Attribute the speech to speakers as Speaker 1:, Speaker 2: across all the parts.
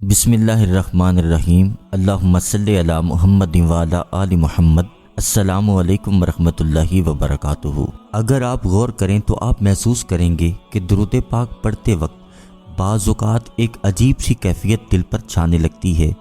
Speaker 1: بسم اللہ الرحمن الرحیم۔ اللہم صلی علی محمد وعلی آل محمد۔ السلام علیکم ورحمۃ اللہ وبرکاتہ۔ اگر آپ غور کریں تو آپ محسوس کریں گے کہ درود پاک پڑھتے وقت بعض اوقات ایک عجیب سی کیفیت دل پر چھانے لگتی ہے۔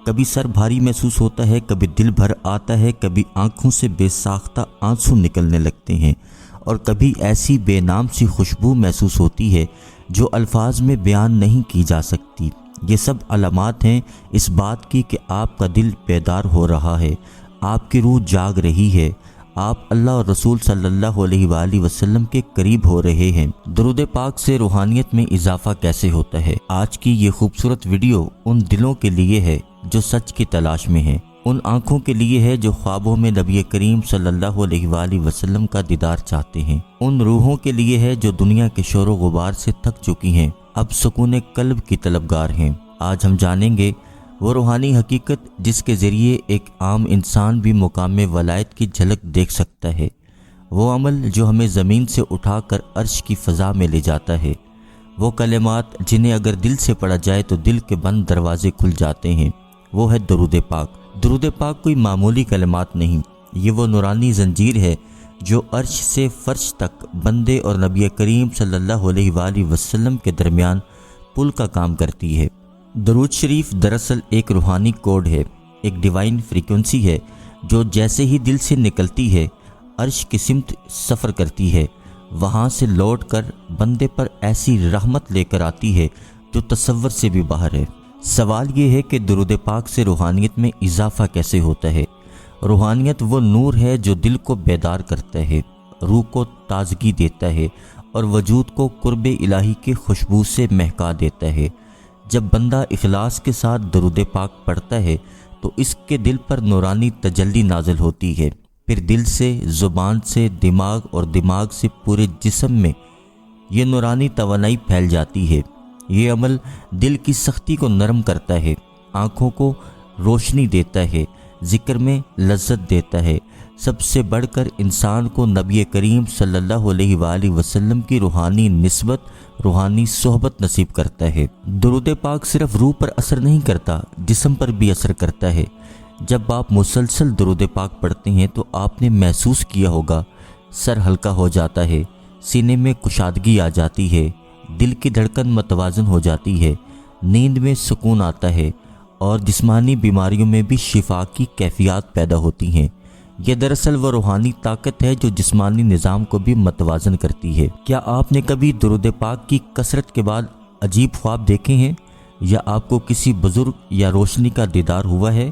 Speaker 1: کبھی سر بھاری محسوس ہوتا ہے، کبھی دل بھر آتا ہے، کبھی آنکھوں سے بے ساختہ آنسو نکلنے لگتے ہیں، اور کبھی ایسی بے نام سی خوشبو محسوس ہوتی ہے جو الفاظ میں بیان نہیں کی جا سکتی۔ یہ سب علامات ہیں اس بات کی کہ آپ کا دل بیدار ہو رہا ہے، آپ کی روح جاگ رہی ہے، آپ اللہ اور رسول صلی اللہ علیہ وآلہ وسلم کے قریب ہو رہے ہیں۔ درود پاک سے روحانیت میں اضافہ کیسے ہوتا ہے؟ آج کی یہ خوبصورت ویڈیو ان دلوں کے لیے ہے جو سچ کی تلاش میں ہیں، ان آنکھوں کے لیے ہے جو خوابوں میں نبی کریم صلی اللہ علیہ وآلہ وسلم کا دیدار چاہتے ہیں، ان روحوں کے لیے ہے جو دنیا کے شور و غبار سے تھک چکی ہیں، اب سکون قلب کی طلبگار ہیں۔ آج ہم جانیں گے وہ روحانی حقیقت جس کے ذریعے ایک عام انسان بھی مقام ولایت کی جھلک دیکھ سکتا ہے، وہ عمل جو ہمیں زمین سے اٹھا کر عرش کی فضا میں لے جاتا ہے، وہ کلمات جنہیں اگر دل سے پڑھا جائے تو دل کے بند دروازے کھل جاتے ہیں، وہ ہے درود پاک۔ درود پاک کوئی معمولی کلمات نہیں، یہ وہ نورانی زنجیر ہے جو عرش سے فرش تک بندے اور نبی کریم صلی اللہ علیہ وآلہ وسلم کے درمیان پل کا کام کرتی ہے۔ درود شریف دراصل ایک روحانی کوڈ ہے، ایک ڈیوائن فریکوینسی ہے جو جیسے ہی دل سے نکلتی ہے عرش کی سمت سفر کرتی ہے، وہاں سے لوٹ کر بندے پر ایسی رحمت لے کر آتی ہے جو تصور سے بھی باہر ہے۔ سوال یہ ہے کہ درود پاک سے روحانیت میں اضافہ کیسے ہوتا ہے؟ روحانیت وہ نور ہے جو دل کو بیدار کرتا ہے، روح کو تازگی دیتا ہے اور وجود کو قرب الہی کی خوشبو سے مہکا دیتا ہے۔ جب بندہ اخلاص کے ساتھ درود پاک پڑھتا ہے تو اس کے دل پر نورانی تجلی نازل ہوتی ہے، پھر دل سے، زبان سے، دماغ اور دماغ سے پورے جسم میں یہ نورانی توانائی پھیل جاتی ہے۔ یہ عمل دل کی سختی کو نرم کرتا ہے، آنکھوں کو روشنی دیتا ہے، ذکر میں لذت دیتا ہے، سب سے بڑھ کر انسان کو نبی کریم صلی اللہ علیہ وآلہ وسلم کی روحانی نسبت، روحانی صحبت نصیب کرتا ہے۔ درود پاک صرف روح پر اثر نہیں کرتا، جسم پر بھی اثر کرتا ہے۔ جب آپ مسلسل درود پاک پڑھتے ہیں تو آپ نے محسوس کیا ہوگا سر ہلکا ہو جاتا ہے، سینے میں کشادگی آ جاتی ہے، دل کی دھڑکن متوازن ہو جاتی ہے، نیند میں سکون آتا ہے اور جسمانی بیماریوں میں بھی شفا کی کیفیات پیدا ہوتی ہیں۔ یہ دراصل وہ روحانی طاقت ہے جو جسمانی نظام کو بھی متوازن کرتی ہے۔ کیا آپ نے کبھی درود پاک کی کثرت کے بعد عجیب خواب دیکھے ہیں، یا آپ کو کسی بزرگ یا روشنی کا دیدار ہوا ہے؟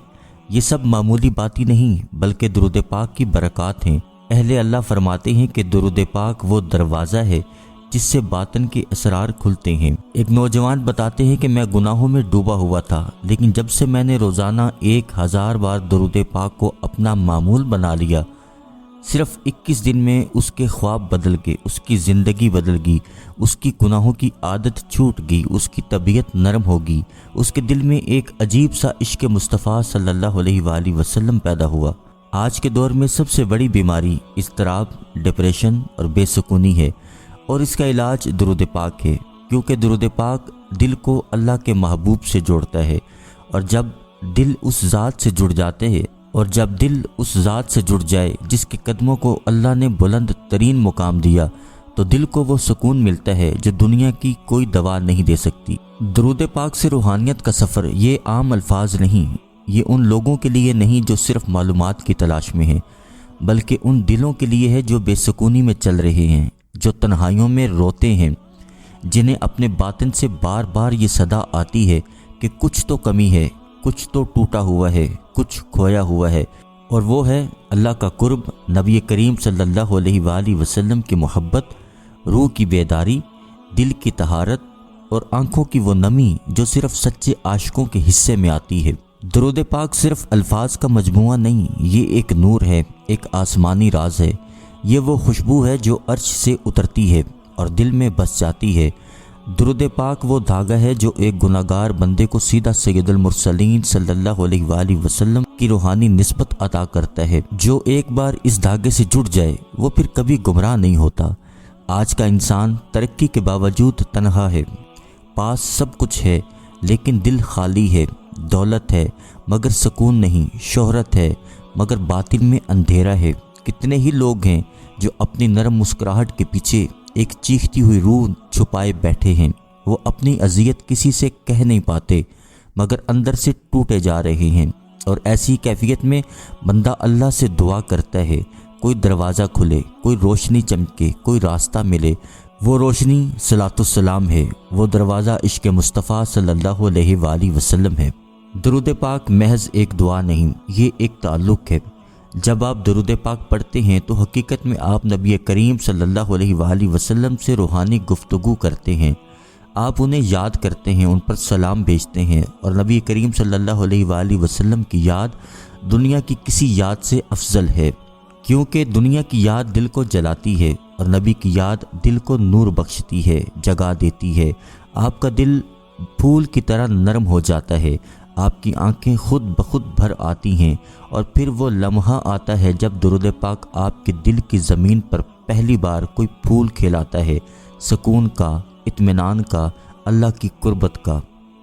Speaker 1: یہ سب معمولی باتیں نہیں بلکہ درود پاک کی برکات ہیں۔ اہل اللہ فرماتے ہیں کہ درود پاک وہ دروازہ ہے جس سے باطن کے اسرار کھلتے ہیں۔ ایک نوجوان بتاتے ہیں کہ میں گناہوں میں ڈوبا ہوا تھا، لیکن جب سے میں نے روزانہ 1000 بار درود پاک کو اپنا معمول بنا لیا، صرف 21 دن میں اس کے خواب بدل گئے، اس کی زندگی بدل گئی، اس کی گناہوں کی عادت چھوٹ گئی، اس کی طبیعت نرم ہوگی، اس کے دل میں ایک عجیب سا عشق مصطفیٰ صلی اللہ علیہ وآلہ وسلم پیدا ہوا۔ آج کے دور میں سب سے بڑی بیماری اضطراب، ڈپریشن اور بے سکونی ہے، اور اس کا علاج درود پاک ہے، کیونکہ درود پاک دل کو اللہ کے محبوب سے جوڑتا ہے، اور جب دل اس ذات سے جڑ جائے جس کے قدموں کو اللہ نے بلند ترین مقام دیا، تو دل کو وہ سکون ملتا ہے جو دنیا کی کوئی دوا نہیں دے سکتی۔ درود پاک سے روحانیت کا سفر یہ عام الفاظ نہیں، یہ ان لوگوں کے لیے نہیں جو صرف معلومات کی تلاش میں ہیں، بلکہ ان دلوں کے لیے ہے جو بے سکونی میں چل رہے ہیں، جو تنہائیوں میں روتے ہیں، جنہیں اپنے باطن سے بار بار یہ صدا آتی ہے کہ کچھ تو کمی ہے، کچھ تو ٹوٹا ہوا ہے، کچھ کھویا ہوا ہے، اور وہ ہے اللہ کا قرب، نبی کریم صلی اللہ علیہ وآلہ وسلم کی محبت، روح کی بیداری، دل کی طہارت اور آنکھوں کی وہ نمی جو صرف سچے عاشقوں کے حصے میں آتی ہے۔ درود پاک صرف الفاظ کا مجموعہ نہیں، یہ ایک نور ہے، ایک آسمانی راز ہے، یہ وہ خوشبو ہے جو عرش سے اترتی ہے اور دل میں بس جاتی ہے۔ درود پاک وہ دھاگا ہے جو ایک گناہگار بندے کو سیدھا سید المرسلین صلی اللہ علیہ وآلہ وسلم کی روحانی نسبت عطا کرتا ہے۔ جو ایک بار اس دھاگے سے جڑ جائے وہ پھر کبھی گمراہ نہیں ہوتا۔ آج کا انسان ترقی کے باوجود تنہا ہے، پاس سب کچھ ہے لیکن دل خالی ہے، دولت ہے مگر سکون نہیں، شہرت ہے مگر باطن میں اندھیرا ہے۔ کتنے ہی لوگ ہیں جو اپنی نرم مسکراہٹ کے پیچھے ایک چیختی ہوئی روح چھپائے بیٹھے ہیں۔ وہ اپنی اذیت کسی سے کہہ نہیں پاتے مگر اندر سے ٹوٹے جا رہے ہیں، اور ایسی کیفیت میں بندہ اللہ سے دعا کرتا ہے کوئی دروازہ کھلے، کوئی روشنی چمکے، کوئی راستہ ملے۔ وہ روشنی صلاۃ السلام ہے، وہ دروازہ عشق مصطفیٰ صلی اللہ علیہ وآلہ وسلم ہے۔ درود پاک محض ایک دعا نہیں، یہ ایک تعلق ہے۔ جب آپ درود پاک پڑھتے ہیں تو حقیقت میں آپ نبی کریم صلی اللہ علیہ وآلہ وسلم سے روحانی گفتگو کرتے ہیں۔ آپ انہیں یاد کرتے ہیں، ان پر سلام بھیجتے ہیں، اور نبی کریم صلی اللہ علیہ وآلہ وسلم کی یاد دنیا کی کسی یاد سے افضل ہے، کیونکہ دنیا کی یاد دل کو جلاتی ہے اور نبی کی یاد دل کو نور بخشتی ہے، جگا دیتی ہے۔ آپ کا دل پھول کی طرح نرم ہو جاتا ہے، آپ کی آنکھیں خود بخود بھر آتی ہیں، اور پھر وہ لمحہ آتا ہے جب درود پاک آپ کے دل کی زمین پر پہلی بار کوئی پھول کھلاتا ہے، سکون کا، اطمینان کا، اللہ کی قربت کا۔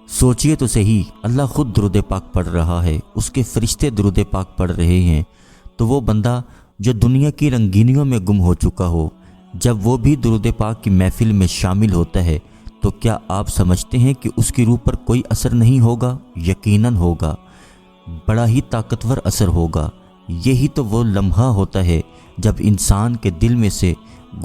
Speaker 1: سوچئے تو صحیح، اللہ خود درود پاک پڑھ رہا ہے، اس کے فرشتے درود پاک پڑھ رہے ہیں، تو وہ بندہ جو دنیا کی رنگینیوں میں گم ہو چکا ہو، جب وہ بھی درود پاک کی محفل میں شامل ہوتا ہے تو کیا آپ سمجھتے ہیں کہ اس کی روح پر کوئی اثر نہیں ہوگا؟ یقیناً ہوگا، بڑا ہی طاقتور اثر ہوگا۔ یہی تو وہ لمحہ ہوتا ہے جب انسان کے دل میں سے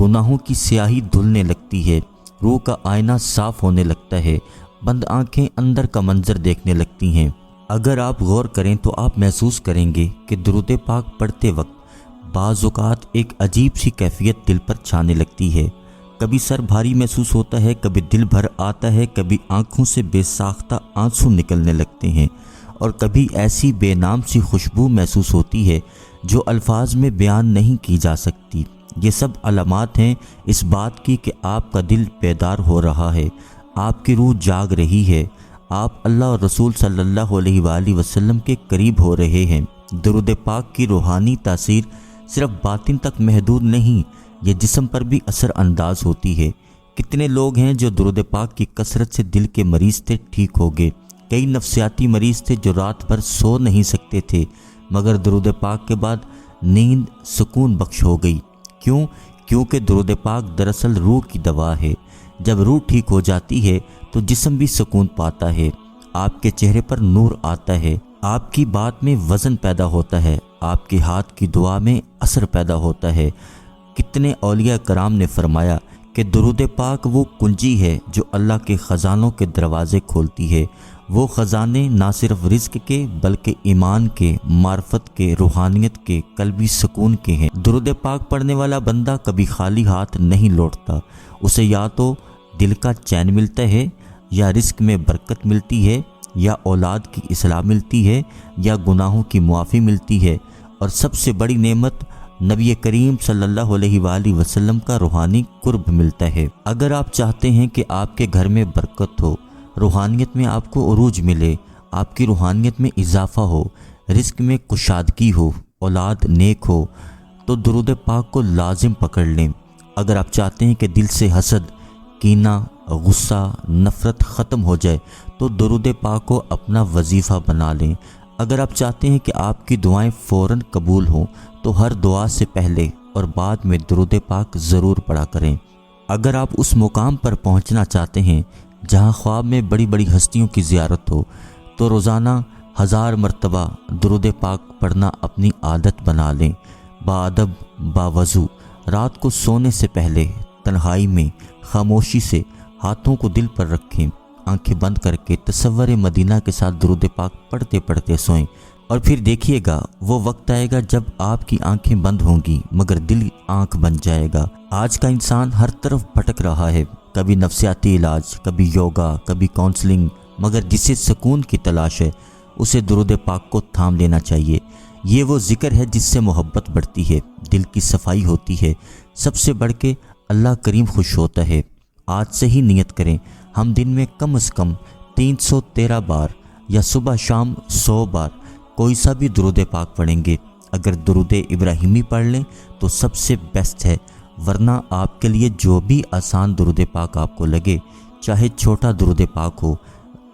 Speaker 1: گناہوں کی سیاہی دھلنے لگتی ہے، روح کا آئینہ صاف ہونے لگتا ہے، بند آنکھیں اندر کا منظر دیکھنے لگتی ہیں۔ اگر آپ غور کریں تو آپ محسوس کریں گے کہ درود پاک پڑھتے وقت بعض اوقات ایک عجیب سی کیفیت دل پر چھانے لگتی ہے۔ کبھی سر بھاری محسوس ہوتا ہے، کبھی دل بھر آتا ہے، کبھی آنکھوں سے بے ساختہ آنسو نکلنے لگتے ہیں، اور کبھی ایسی بے نام سی خوشبو محسوس ہوتی ہے جو الفاظ میں بیان نہیں کی جا سکتی۔ یہ سب علامات ہیں اس بات کی کہ آپ کا دل بیدار ہو رہا ہے، آپ کی روح جاگ رہی ہے، آپ اللہ اور رسول صلی اللہ علیہ وآلہ وسلم کے قریب ہو رہے ہیں۔ درود پاک کی روحانی تاثیر صرف باطن تک محدود نہیں، یہ جسم پر بھی اثر انداز ہوتی ہے۔ کتنے لوگ ہیں جو درود پاک کی کثرت سے دل کے مریض تھے، ٹھیک ہو گئے۔ کئی نفسیاتی مریض تھے جو رات بھر سو نہیں سکتے تھے، مگر درود پاک کے بعد نیند سکون بخش ہو گئی۔ کیوں؟ کیونکہ درود پاک دراصل روح کی دوا ہے۔ جب روح ٹھیک ہو جاتی ہے تو جسم بھی سکون پاتا ہے، آپ کے چہرے پر نور آتا ہے، آپ کی بات میں وزن پیدا ہوتا ہے، آپ کے ہاتھ کی دعا میں اثر پیدا ہوتا ہے۔ کتنے اولیاء کرام نے فرمایا کہ درود پاک وہ کنجی ہے جو اللہ کے خزانوں کے دروازے کھولتی ہے۔ وہ خزانے نہ صرف رزق کے بلکہ ایمان کے، معرفت کے، روحانیت کے، قلبی سکون کے ہیں۔ درود پاک پڑھنے والا بندہ کبھی خالی ہاتھ نہیں لوٹتا، اسے یا تو دل کا چین ملتا ہے، یا رزق میں برکت ملتی ہے، یا اولاد کی اصلاح ملتی ہے، یا گناہوں کی معافی ملتی ہے، اور سب سے بڑی نعمت نبی کریم صلی اللہ علیہ وآلہ وسلم کا روحانی قرب ملتا ہے۔ اگر آپ چاہتے ہیں کہ آپ کے گھر میں برکت ہو، روحانیت میں آپ کو عروج ملے، آپ کی روحانیت میں اضافہ ہو، رزق میں کشادگی ہو، اولاد نیک ہو، تو درود پاک کو لازم پکڑ لیں۔ اگر آپ چاہتے ہیں کہ دل سے حسد، کینہ، غصہ، نفرت ختم ہو جائے تو درود پاک کو اپنا وظیفہ بنا لیں۔ اگر آپ چاہتے ہیں کہ آپ کی دعائیں فوراً قبول ہوں تو ہر دعا سے پہلے اور بعد میں درود پاک ضرور پڑھا کریں۔ اگر آپ اس مقام پر پہنچنا چاہتے ہیں جہاں خواب میں بڑی بڑی ہستیوں کی زیارت ہو تو روزانہ 1000 مرتبہ درود پاک پڑھنا اپنی عادت بنا لیں۔ باادب، باوضو، رات کو سونے سے پہلے تنہائی میں خاموشی سے ہاتھوں کو دل پر رکھیں، آنکھیں بند کر کے تصور مدینہ کے ساتھ درود پاک پڑھتے پڑھتے سوئیں، اور پھر دیکھیے گا وہ وقت آئے گا جب آپ کی آنکھیں بند ہوں گی مگر دل آنکھ بن جائے گا۔ آج کا انسان ہر طرف بھٹک رہا ہے، کبھی نفسیاتی علاج، کبھی یوگا، کبھی کاؤنسلنگ، مگر جسے سکون کی تلاش ہے اسے درود پاک کو تھام لینا چاہیے۔ یہ وہ ذکر ہے جس سے محبت بڑھتی ہے، دل کی صفائی ہوتی ہے، سب سے بڑھ کے اللہ کریم خوش ہوتا ہے۔ آج سے ہی نیت کریں، ہم دن میں کم از کم 313 بار یا صبح شام 100 بار کوئی سا بھی درود پاک پڑھیں گے۔ اگر درود ابراہیمی پڑھ لیں تو سب سے بیسٹ ہے، ورنہ آپ کے لیے جو بھی آسان درود پاک آپ کو لگے، چاہے چھوٹا درود پاک ہو،